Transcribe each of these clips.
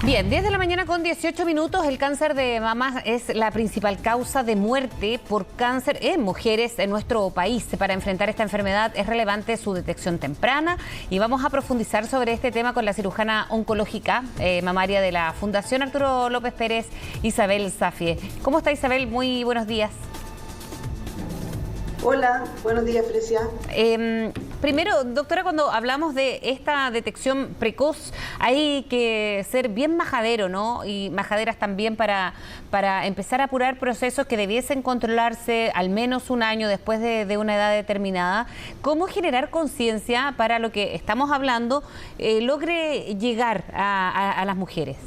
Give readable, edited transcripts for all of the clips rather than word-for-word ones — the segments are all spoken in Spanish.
Bien, 10 de la mañana con 18 minutos. El cáncer de mama es la principal causa de muerte por cáncer en mujeres en nuestro país. Para enfrentar esta enfermedad es relevante su detección temprana y vamos a profundizar sobre este tema con la cirujana oncológica mamaria de la Fundación Arturo López Pérez, Isabel Safie. ¿Cómo está, Isabel? Muy buenos días. Hola, buenos días, Frecia. Primero, doctora, cuando hablamos de esta detección precoz, hay que ser bien majadero, ¿no? Y majaderas también para empezar a apurar procesos que debiesen controlarse al menos un año después de una edad determinada. ¿Cómo generar conciencia para lo que estamos hablando logre llegar a las mujeres?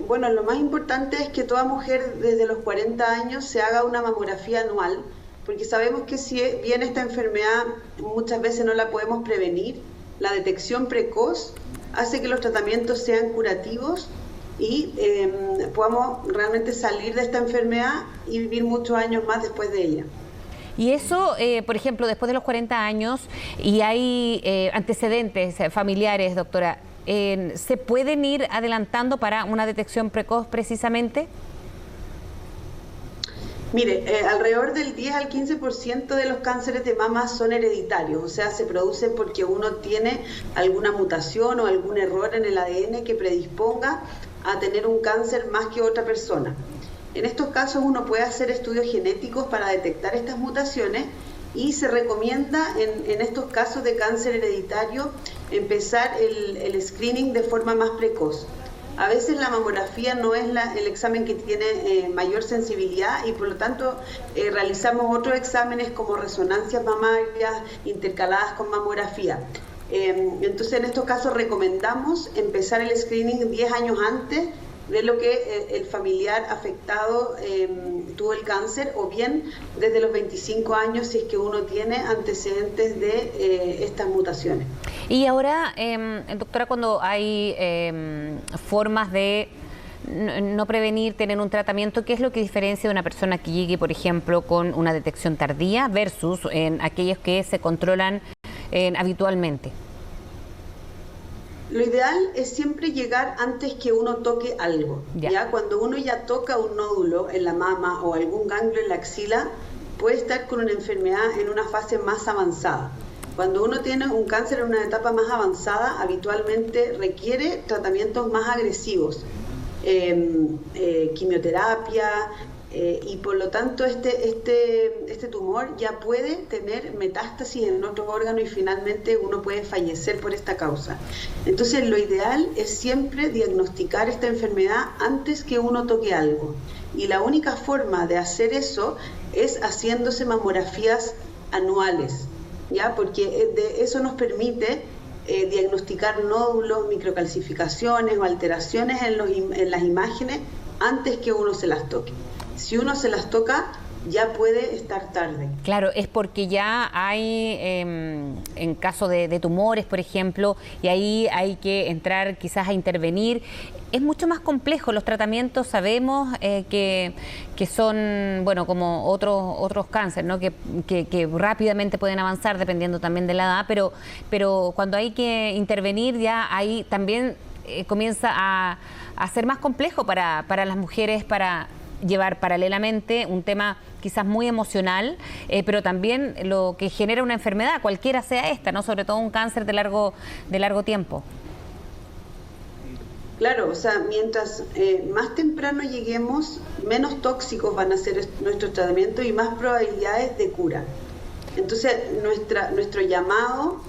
Bueno, lo más importante es que toda mujer desde los 40 años se haga una mamografía anual, porque sabemos que si bien esta enfermedad muchas veces no la podemos prevenir, la detección precoz hace que los tratamientos sean curativos y podamos realmente salir de esta enfermedad y vivir muchos años más después de ella. Y eso, por ejemplo, después de los 40 años y hay antecedentes familiares, doctora, ¿se pueden ir adelantando para una detección precoz precisamente? Mire, alrededor del 10 al 15% de los cánceres de mama son hereditarios, o sea, se producen porque uno tiene alguna mutación o algún error en el ADN que predisponga a tener un cáncer más que otra persona. En estos casos uno puede hacer estudios genéticos para detectar estas mutaciones y se recomienda en estos casos de cáncer hereditario empezar el screening de forma más precoz. A veces la mamografía no es el examen que tiene mayor sensibilidad y por lo tanto realizamos otros exámenes como resonancias mamarias intercaladas con mamografía. Entonces en estos casos recomendamos empezar el screening 10 años antes de lo que el familiar afectado tuvo el cáncer, o bien desde los 25 años si es que uno tiene antecedentes de estas mutaciones. Y ahora, doctora, cuando hay formas de no prevenir, tener un tratamiento, ¿qué es lo que diferencia de una persona que llegue, por ejemplo, con una detección tardía versus aquellos que se controlan habitualmente? Lo ideal es siempre llegar antes que uno toque algo. ¿Ya? Cuando uno ya toca un nódulo en la mama o algún ganglio en la axila, puede estar con una enfermedad en una fase más avanzada. Cuando uno tiene un cáncer en una etapa más avanzada, habitualmente requiere tratamientos más agresivos, quimioterapia, y por lo tanto este tumor ya puede tener metástasis en otro órgano y finalmente uno puede fallecer por esta causa. Entonces lo ideal es siempre diagnosticar esta enfermedad antes que uno toque algo. Y la única forma de hacer eso es haciéndose mamografías anuales, ¿ya? Porque eso nos permite diagnosticar nódulos, microcalcificaciones o alteraciones en las imágenes antes que uno se las toque. Si uno se las toca, ya puede estar tarde. Claro, es porque ya hay, en caso de tumores, por ejemplo, y ahí hay que entrar quizás a intervenir. Es mucho más complejo. Los tratamientos sabemos que son, bueno, como otros cánceres, ¿no? Que rápidamente pueden avanzar dependiendo también de la edad, pero cuando hay que intervenir ya ahí también comienza a ser más complejo para las mujeres, para llevar paralelamente un tema quizás muy emocional, pero también lo que genera una enfermedad, cualquiera sea esta, ¿no? Sobre todo un cáncer de largo tiempo. Claro, o sea, mientras más temprano lleguemos, menos tóxicos van a ser nuestros tratamientos y más probabilidades de cura. Entonces, nuestro llamado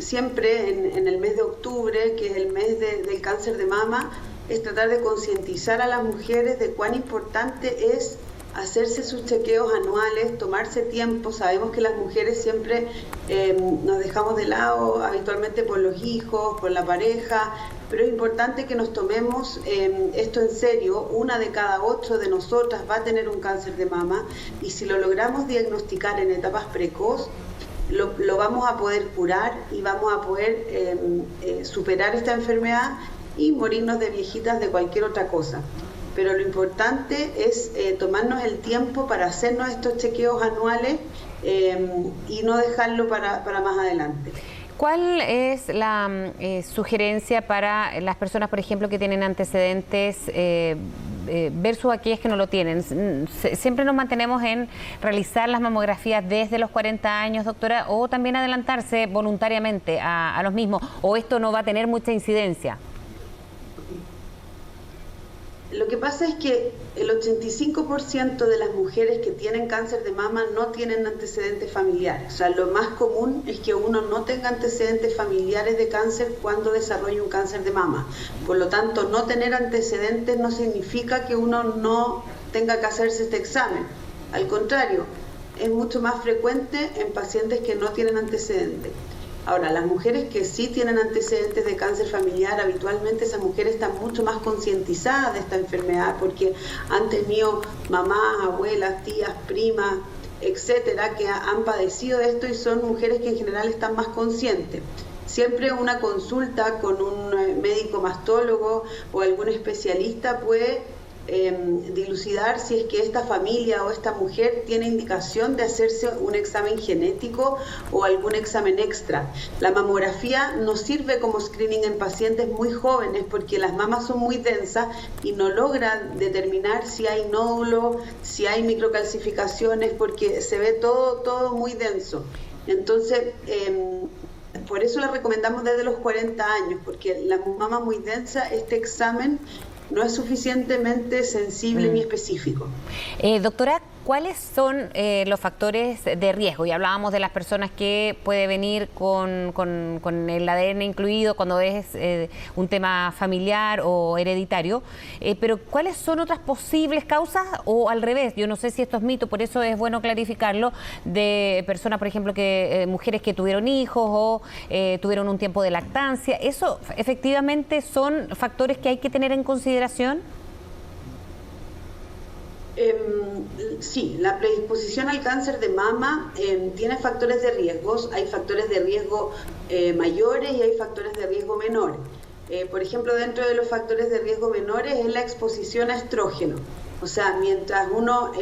siempre en el mes de octubre, que es el mes del cáncer de mama, es tratar de concientizar a las mujeres de cuán importante es hacerse sus chequeos anuales, tomarse tiempo. Sabemos que las mujeres siempre nos dejamos de lado, habitualmente por los hijos, por la pareja, pero es importante que nos tomemos esto en serio. 1 de cada 8 de nosotras va a tener un cáncer de mama y si lo logramos diagnosticar en etapas precoz, lo vamos a poder curar y vamos a poder superar esta enfermedad y morirnos de viejitas de cualquier otra cosa. Pero lo importante es tomarnos el tiempo para hacernos estos chequeos anuales y no dejarlo para más adelante. ¿Cuál es la sugerencia para las personas, por ejemplo, que tienen antecedentes versus aquellas que no lo tienen? ¿Siempre nos mantenemos en realizar las mamografías desde los 40 años, doctora, o también adelantarse voluntariamente a los mismos? ¿O esto no va a tener mucha incidencia? Lo que pasa es que el 85% de las mujeres que tienen cáncer de mama no tienen antecedentes familiares. O sea, lo más común es que uno no tenga antecedentes familiares de cáncer cuando desarrolla un cáncer de mama. Por lo tanto, no tener antecedentes no significa que uno no tenga que hacerse este examen. Al contrario, es mucho más frecuente en pacientes que no tienen antecedentes. Ahora, las mujeres que sí tienen antecedentes de cáncer familiar, habitualmente esas mujeres están mucho más concientizadas de esta enfermedad porque han tenido mamás, abuelas, tías, primas, etcétera, que han padecido esto y son mujeres que en general están más conscientes. Siempre una consulta con un médico mastólogo o algún especialista puede dilucidar si es que esta familia o esta mujer tiene indicación de hacerse un examen genético o algún examen extra. La mamografía nos sirve como screening en pacientes muy jóvenes porque las mamas son muy densas y no logran determinar si hay nódulo, si hay microcalcificaciones, porque se ve todo muy denso. Entonces, por eso le recomendamos desde los 40 años, porque la mama muy densa, este examen no es suficientemente sensible ni específico. Doctora, ¿cuáles son los factores de riesgo? Ya hablábamos de las personas que puede venir con el ADN incluido cuando es un tema familiar o hereditario, pero ¿cuáles son otras posibles causas o al revés? Yo no sé si esto es mito, por eso es bueno clarificarlo, de personas, por ejemplo, mujeres que tuvieron hijos o tuvieron un tiempo de lactancia. ¿Eso efectivamente son factores que hay que tener en consideración? Sí, la predisposición al cáncer de mama tiene factores de riesgos. Hay factores de riesgo mayores y hay factores de riesgo menores. Por ejemplo, dentro de los factores de riesgo menores es la exposición a estrógeno. O sea, mientras uno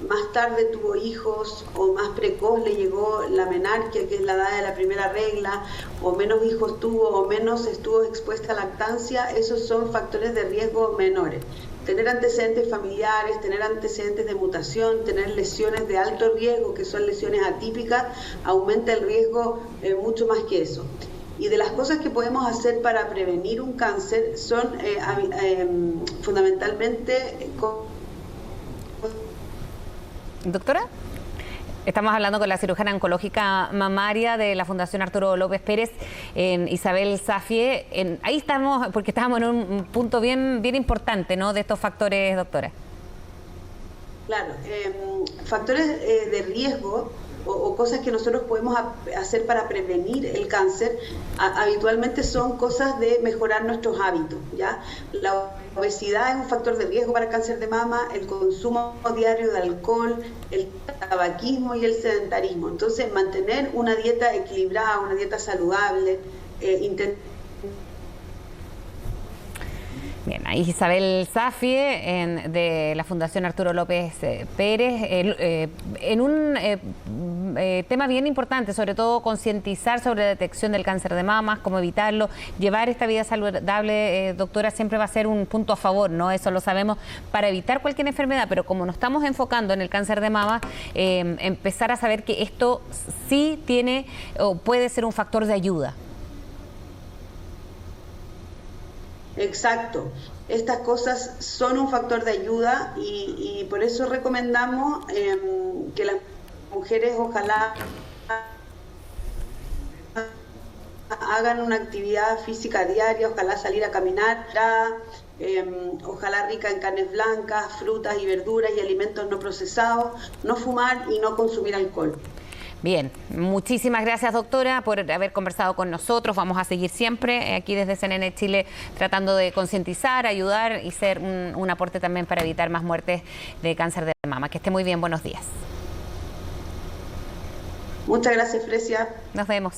más tarde tuvo hijos o más precoz le llegó la menarquia, que es la edad de la primera regla, o menos hijos tuvo o menos estuvo expuesta a lactancia, esos son factores de riesgo menores. Tener antecedentes familiares, tener antecedentes de mutación, tener lesiones de alto riesgo, que son lesiones atípicas, aumenta el riesgo mucho más que eso. Y de las cosas que podemos hacer para prevenir un cáncer son fundamentalmente... Doctora, estamos hablando con la cirujana oncológica mamaria de la Fundación Arturo López Pérez, Isabel Safie. Ahí estamos, porque estábamos en un punto bien importante, ¿no?, de estos factores, doctora. Claro, factores de riesgo o cosas que nosotros podemos hacer para prevenir el cáncer, habitualmente son cosas de mejorar nuestros hábitos, ¿ya? La obesidad es un factor de riesgo para el cáncer de mama, el consumo diario de alcohol, el tabaquismo y el sedentarismo. Entonces, mantener una dieta equilibrada, una dieta saludable, Bien, ahí Isabel Safie de la Fundación Arturo López Pérez, en un tema bien importante, sobre todo concientizar sobre la detección del cáncer de mamas, cómo evitarlo, llevar esta vida saludable, doctora, siempre va a ser un punto a favor, ¿no? Eso lo sabemos, para evitar cualquier enfermedad, pero como nos estamos enfocando en el cáncer de mama, empezar a saber que esto sí tiene o puede ser un factor de ayuda. Exacto. Estas cosas son un factor de ayuda y por eso recomendamos que las mujeres ojalá hagan una actividad física diaria, ojalá salir a caminar, ojalá rica en carnes blancas, frutas y verduras y alimentos no procesados, no fumar y no consumir alcohol. Bien, muchísimas gracias, doctora, por haber conversado con nosotros. Vamos a seguir siempre aquí desde CNN Chile tratando de concientizar, ayudar y ser un aporte también para evitar más muertes de cáncer de mama. Que esté muy bien, buenos días. Muchas gracias, Fresia. Nos vemos.